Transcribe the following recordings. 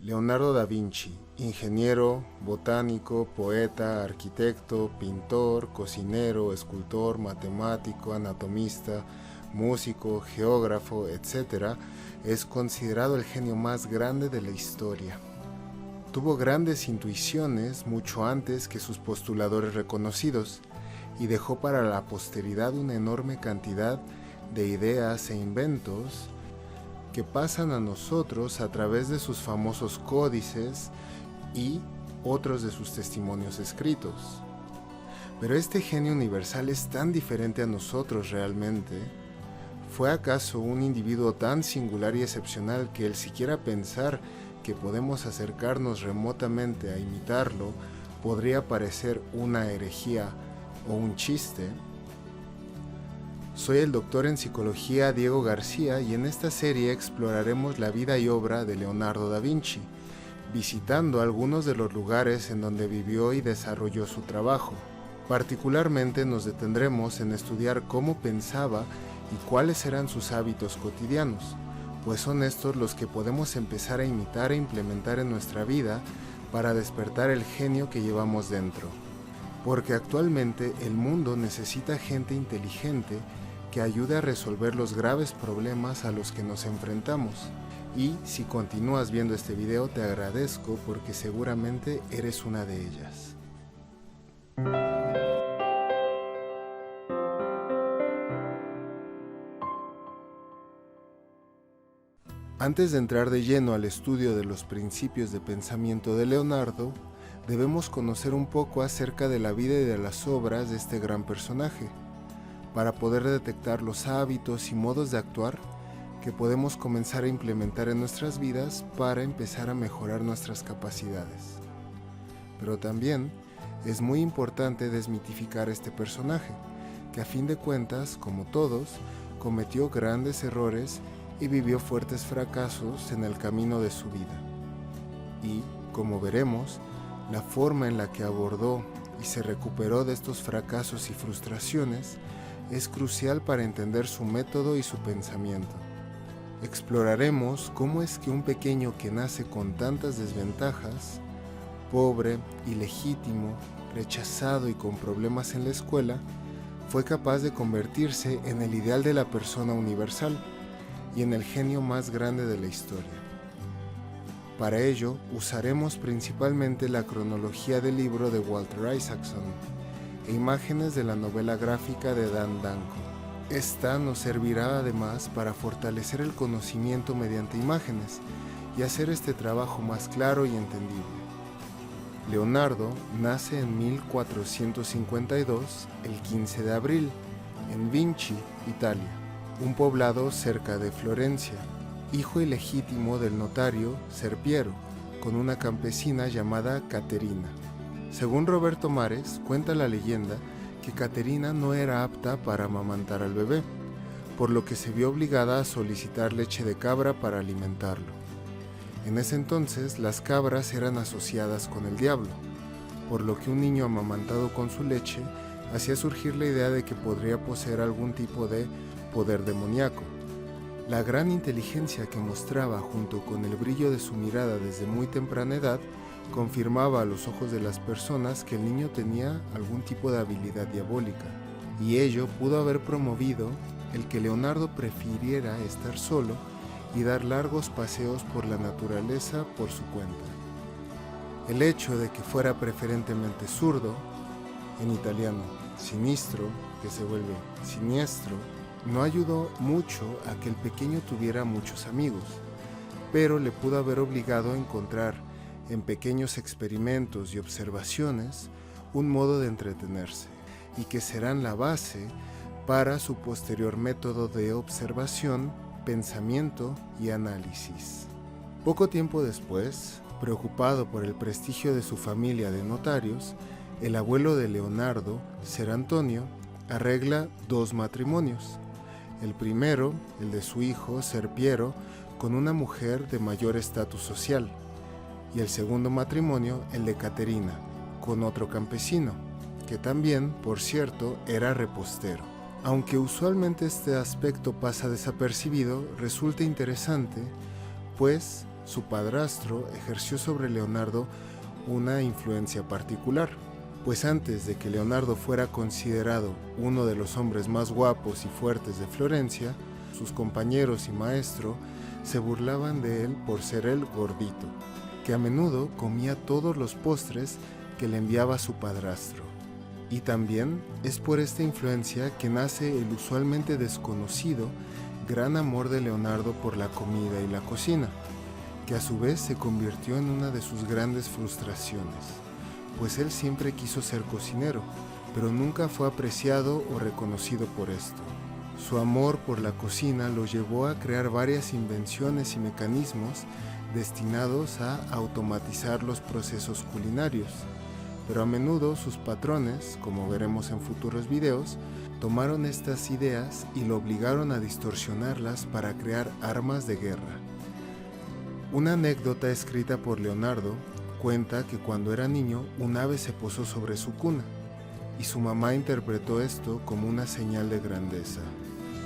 Leonardo da Vinci, ingeniero, botánico, poeta, arquitecto, pintor, cocinero, escultor, matemático, anatomista, músico, geógrafo, etc., es considerado el genio más grande de la historia. Tuvo grandes intuiciones mucho antes que sus postuladores reconocidos y dejó para la posteridad una enorme cantidad de ideas e inventos que pasan a nosotros a través de sus famosos códices y otros de sus testimonios escritos. Pero este genio universal es tan diferente a nosotros realmente. ¿Fue acaso un individuo tan singular y excepcional que el siquiera pensar que podemos acercarnos remotamente a imitarlo podría parecer una herejía o un chiste? Soy el doctor en psicología Diego García y en esta serie exploraremos la vida y obra de Leonardo da Vinci, visitando algunos de los lugares en donde vivió y desarrolló su trabajo. Particularmente nos detendremos en estudiar cómo pensaba y cuáles eran sus hábitos cotidianos, pues son estos los que podemos empezar a imitar e implementar en nuestra vida para despertar el genio que llevamos dentro. Porque actualmente el mundo necesita gente inteligente que ayude a resolver los graves problemas a los que nos enfrentamos. Y si continúas viendo este video te agradezco porque seguramente eres una de ellas. Antes de entrar de lleno al estudio de los principios de pensamiento de Leonardo, debemos conocer un poco acerca de la vida y de las obras de este gran personaje, para poder detectar los hábitos y modos de actuar que podemos comenzar a implementar en nuestras vidas para empezar a mejorar nuestras capacidades. Pero también es muy importante desmitificar este personaje, que a fin de cuentas, como todos, cometió grandes errores y vivió fuertes fracasos en el camino de su vida. Y, como veremos, la forma en la que abordó y se recuperó de estos fracasos y frustraciones es crucial para entender su método y su pensamiento. Exploraremos cómo es que un pequeño que nace con tantas desventajas, pobre, ilegítimo, rechazado y con problemas en la escuela, fue capaz de convertirse en el ideal de la persona universal y en el genio más grande de la historia. Para ello, usaremos principalmente la cronología del libro de Walter Isaacson e imágenes de la novela gráfica de Dan Danko. Esta nos servirá además para fortalecer el conocimiento mediante imágenes y hacer este trabajo más claro y entendible. Leonardo nace en 1452, el 15 de abril, en Vinci, Italia, un poblado cerca de Florencia, hijo ilegítimo del notario Serpiero, con una campesina llamada Caterina. Según Roberto Mares, cuenta la leyenda que Caterina no era apta para amamantar al bebé, por lo que se vio obligada a solicitar leche de cabra para alimentarlo. En ese entonces, las cabras eran asociadas con el diablo, por lo que un niño amamantado con su leche hacía surgir la idea de que podría poseer algún tipo de poder demoníaco. La gran inteligencia que mostraba junto con el brillo de su mirada desde muy temprana edad confirmaba a los ojos de las personas que el niño tenía algún tipo de habilidad diabólica, y ello pudo haber promovido el que Leonardo prefiriera estar solo y dar largos paseos por la naturaleza por su cuenta. El hecho de que fuera preferentemente zurdo, en italiano sinistro, que se vuelve siniestro, no ayudó mucho a que el pequeño tuviera muchos amigos, pero le pudo haber obligado a encontrar en pequeños experimentos y observaciones un modo de entretenerse, y que serán la base para su posterior método de observación, pensamiento y análisis. Poco tiempo después, preocupado por el prestigio de su familia de notarios, el abuelo de Leonardo, Ser Antonio, arregla 2 matrimonios. El primero, el de su hijo, Ser Piero, con una mujer de mayor estatus social, y el segundo matrimonio, el de Caterina, con otro campesino, que también, por cierto, era repostero. Aunque usualmente este aspecto pasa desapercibido, resulta interesante, pues su padrastro ejerció sobre Leonardo una influencia particular, pues antes de que Leonardo fuera considerado uno de los hombres más guapos y fuertes de Florencia, sus compañeros y maestro se burlaban de él por ser el gordito, que a menudo comía todos los postres que le enviaba su padrastro. Y también es por esta influencia que nace el usualmente desconocido gran amor de Leonardo por la comida y la cocina, que a su vez se convirtió en una de sus grandes frustraciones, pues él siempre quiso ser cocinero, pero nunca fue apreciado o reconocido por esto. Su amor por la cocina lo llevó a crear varias invenciones y mecanismos destinados a automatizar los procesos culinarios, pero a menudo sus patrones, como veremos en futuros videos, tomaron estas ideas y lo obligaron a distorsionarlas para crear armas de guerra. Una anécdota escrita por Leonardo cuenta que cuando era niño un ave se posó sobre su cuna y su mamá interpretó esto como una señal de grandeza.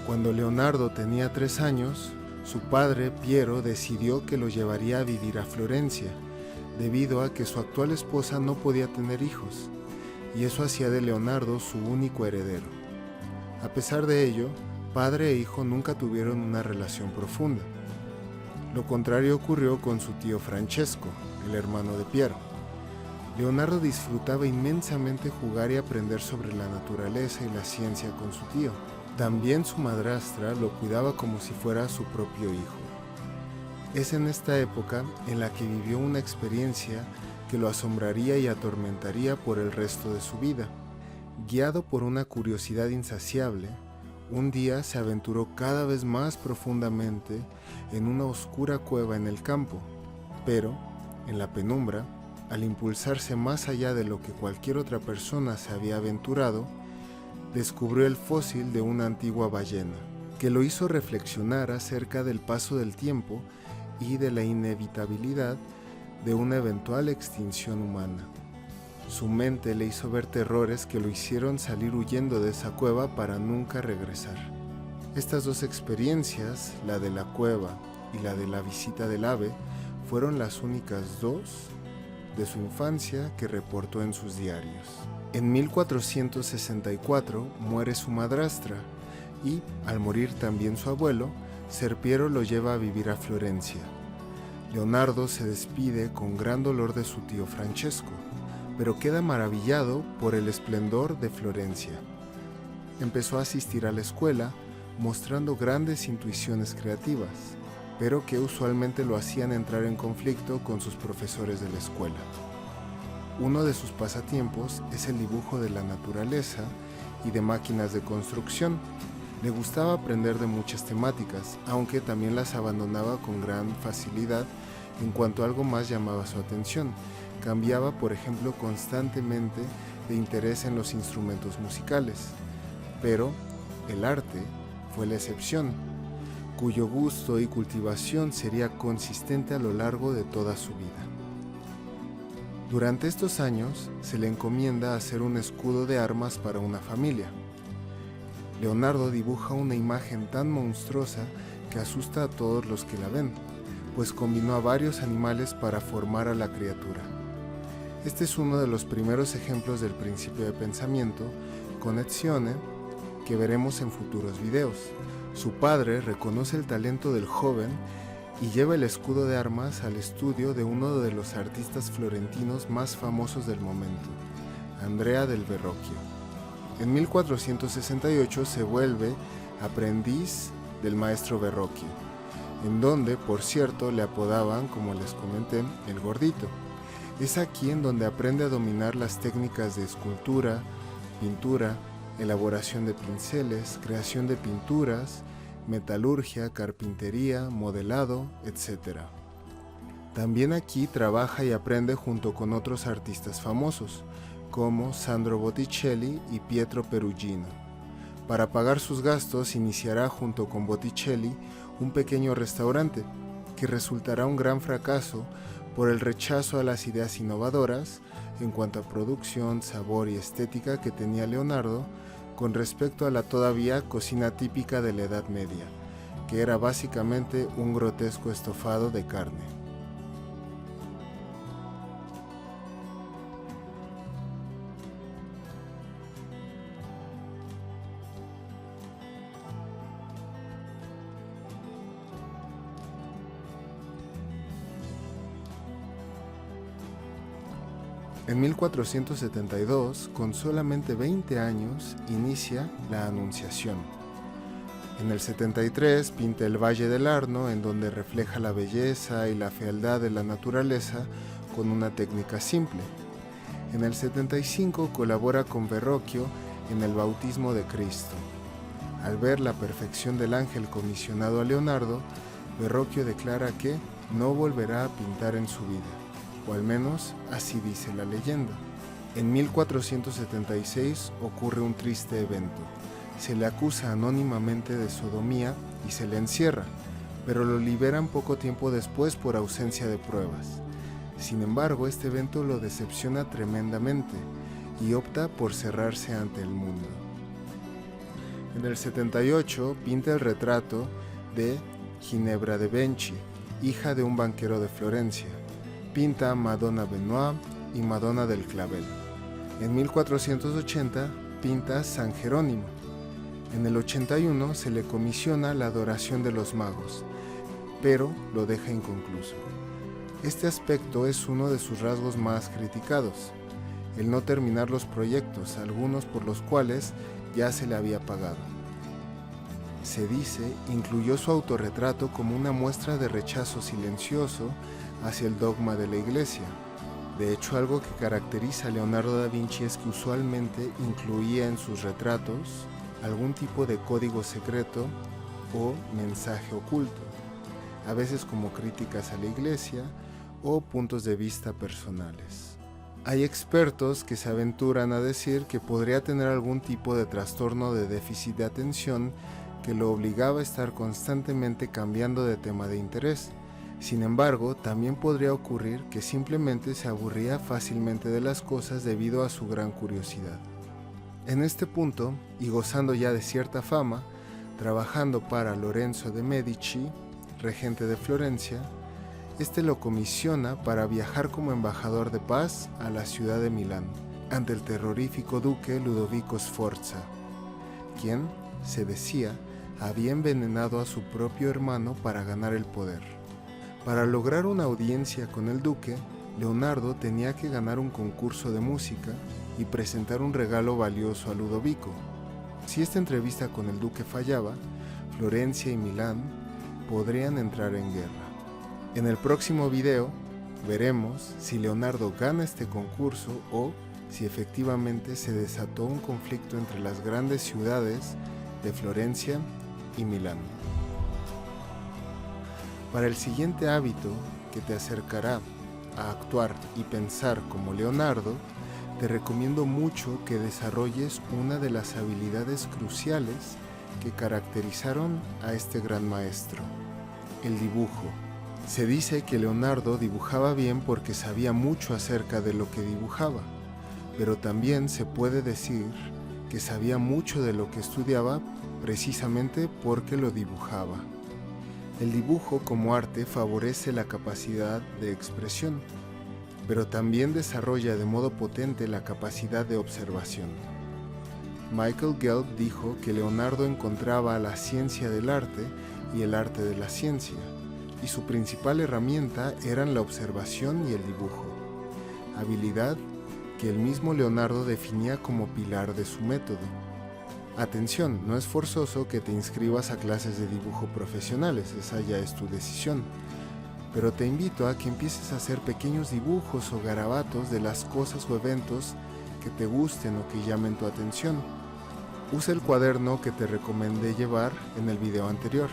Cuando Leonardo tenía 3 años, su padre, Piero, decidió que lo llevaría a vivir a Florencia, debido a que su actual esposa no podía tener hijos, y eso hacía de Leonardo su único heredero. A pesar de ello, padre e hijo nunca tuvieron una relación profunda. Lo contrario ocurrió con su tío Francesco, el hermano de Piero. Leonardo disfrutaba inmensamente jugar y aprender sobre la naturaleza y la ciencia con su tío. También su madrastra lo cuidaba como si fuera su propio hijo. Es en esta época en la que vivió una experiencia que lo asombraría y atormentaría por el resto de su vida. Guiado por una curiosidad insaciable, un día se aventuró cada vez más profundamente en una oscura cueva en el campo, pero, en la penumbra, al impulsarse más allá de lo que cualquier otra persona se había aventurado, descubrió el fósil de una antigua ballena, que lo hizo reflexionar acerca del paso del tiempo y de la inevitabilidad de una eventual extinción humana. Su mente le hizo ver terrores que lo hicieron salir huyendo de esa cueva para nunca regresar. Estas dos experiencias, la de la cueva y la de la visita del ave, fueron las únicas dos de su infancia que reportó en sus diarios. En 1464 muere su madrastra y, al morir también su abuelo, Ser Piero lo lleva a vivir a Florencia. Leonardo se despide con gran dolor de su tío Francesco, pero queda maravillado por el esplendor de Florencia. Empezó a asistir a la escuela, mostrando grandes intuiciones creativas, pero que usualmente lo hacían entrar en conflicto con sus profesores de la escuela. Uno de sus pasatiempos es el dibujo de la naturaleza y de máquinas de construcción. Le gustaba aprender de muchas temáticas, aunque también las abandonaba con gran facilidad en cuanto algo más llamaba su atención. Cambiaba, por ejemplo, constantemente de interés en los instrumentos musicales. Pero el arte fue la excepción, cuyo gusto y cultivación sería consistente a lo largo de toda su vida. Durante estos años se le encomienda hacer un escudo de armas para una familia. Leonardo dibuja una imagen tan monstruosa que asusta a todos los que la ven, pues combinó a varios animales para formar a la criatura. Este es uno de los primeros ejemplos del principio de pensamiento, connessione, que veremos en futuros videos. Su padre reconoce el talento del joven y lleva el escudo de armas al estudio de uno de los artistas florentinos más famosos del momento, Andrea del Verrocchio. En 1468 se vuelve aprendiz del maestro Verrocchio, en donde, por cierto, le apodaban, como les comenté, el gordito. Es aquí en donde aprende a dominar las técnicas de escultura, pintura, elaboración de pinceles, creación de pinturas, metalurgia, carpintería, modelado, etc. También aquí trabaja y aprende junto con otros artistas famosos, como Sandro Botticelli y Pietro Perugino. Para pagar sus gastos iniciará junto con Botticelli un pequeño restaurante, que resultará un gran fracaso por el rechazo a las ideas innovadoras en cuanto a producción, sabor y estética que tenía Leonardo con respecto a la todavía cocina típica de la Edad Media, que era básicamente un grotesco estofado de carne. En 1472, con solamente 20 años, inicia la Anunciación. En el 73 pinta el Valle del Arno, en donde refleja la belleza y la fealdad de la naturaleza con una técnica simple. En el 75 colabora con Verrocchio en el Bautismo de Cristo. Al ver la perfección del ángel comisionado a Leonardo, Verrocchio declara que no volverá a pintar en su vida, o al menos así dice la leyenda. En 1476 ocurre un triste evento. Se le acusa anónimamente de sodomía y se le encierra, pero lo liberan poco tiempo después por ausencia de pruebas. Sin embargo, este evento lo decepciona tremendamente y opta por cerrarse ante el mundo. En el 78 pinta el retrato de Ginebra de Benci, hija de un banquero de Florencia. Pinta Madonna Benoit y Madonna del Clavel. En 1480 pinta San Jerónimo. En el 81 se le comisiona la adoración de los magos, pero lo deja inconcluso. Este aspecto es uno de sus rasgos más criticados, el no terminar los proyectos, algunos por los cuales ya se le había pagado. Se dice, incluyó su autorretrato como una muestra de rechazo silencioso hacia el dogma de la Iglesia. De hecho, algo que caracteriza a Leonardo da Vinci es que usualmente incluía en sus retratos algún tipo de código secreto o mensaje oculto, a veces como críticas a la Iglesia o puntos de vista personales. Hay expertos que se aventuran a decir que podría tener algún tipo de trastorno de déficit de atención que lo obligaba a estar constantemente cambiando de tema de interés. Sin embargo, también podría ocurrir que simplemente se aburría fácilmente de las cosas debido a su gran curiosidad. En este punto, y gozando ya de cierta fama, trabajando para Lorenzo de Medici, regente de Florencia, este lo comisiona para viajar como embajador de paz a la ciudad de Milán, ante el terrorífico duque Ludovico Sforza, quien, se decía, había envenenado a su propio hermano para ganar el poder. Para lograr una audiencia con el duque, Leonardo tenía que ganar un concurso de música y presentar un regalo valioso a Ludovico. Si esta entrevista con el duque fallaba, Florencia y Milán podrían entrar en guerra. En el próximo video veremos si Leonardo gana este concurso o si efectivamente se desató un conflicto entre las grandes ciudades de Florencia y Milán. Para el siguiente hábito que te acercará a actuar y pensar como Leonardo, te recomiendo mucho que desarrolles una de las habilidades cruciales que caracterizaron a este gran maestro, el dibujo. Se dice que Leonardo dibujaba bien porque sabía mucho acerca de lo que dibujaba, pero también se puede decir que sabía mucho de lo que estudiaba precisamente porque lo dibujaba. El dibujo como arte favorece la capacidad de expresión, pero también desarrolla de modo potente la capacidad de observación. Michael Gelb dijo que Leonardo encontraba la ciencia del arte y el arte de la ciencia, y su principal herramienta eran la observación y el dibujo, habilidad que el mismo Leonardo definía como pilar de su método. Atención, no es forzoso que te inscribas a clases de dibujo profesionales, esa ya es tu decisión, pero te invito a que empieces a hacer pequeños dibujos o garabatos de las cosas o eventos que te gusten o que llamen tu atención. Usa el cuaderno que te recomendé llevar en el video anterior.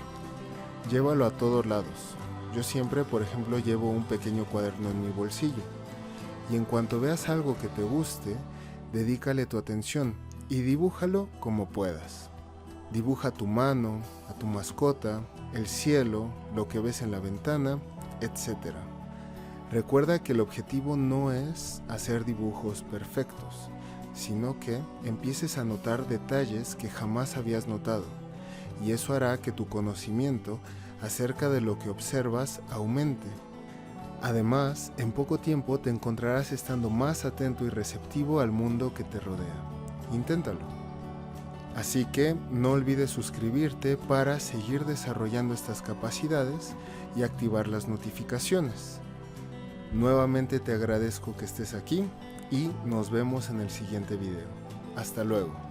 Llévalo a todos lados. Yo siempre, por ejemplo, llevo un pequeño cuaderno en mi bolsillo. Y en cuanto veas algo que te guste, dedícale tu atención y dibújalo como puedas. Dibuja tu mano, a tu mascota, el cielo, lo que ves en la ventana, etc. Recuerda que el objetivo no es hacer dibujos perfectos, sino que empieces a notar detalles que jamás habías notado, y eso hará que tu conocimiento acerca de lo que observas aumente. Además, en poco tiempo te encontrarás estando más atento y receptivo al mundo que te rodea. Inténtalo. Así que no olvides suscribirte para seguir desarrollando estas capacidades y activar las notificaciones. Nuevamente te agradezco que estés aquí y nos vemos en el siguiente video. Hasta luego.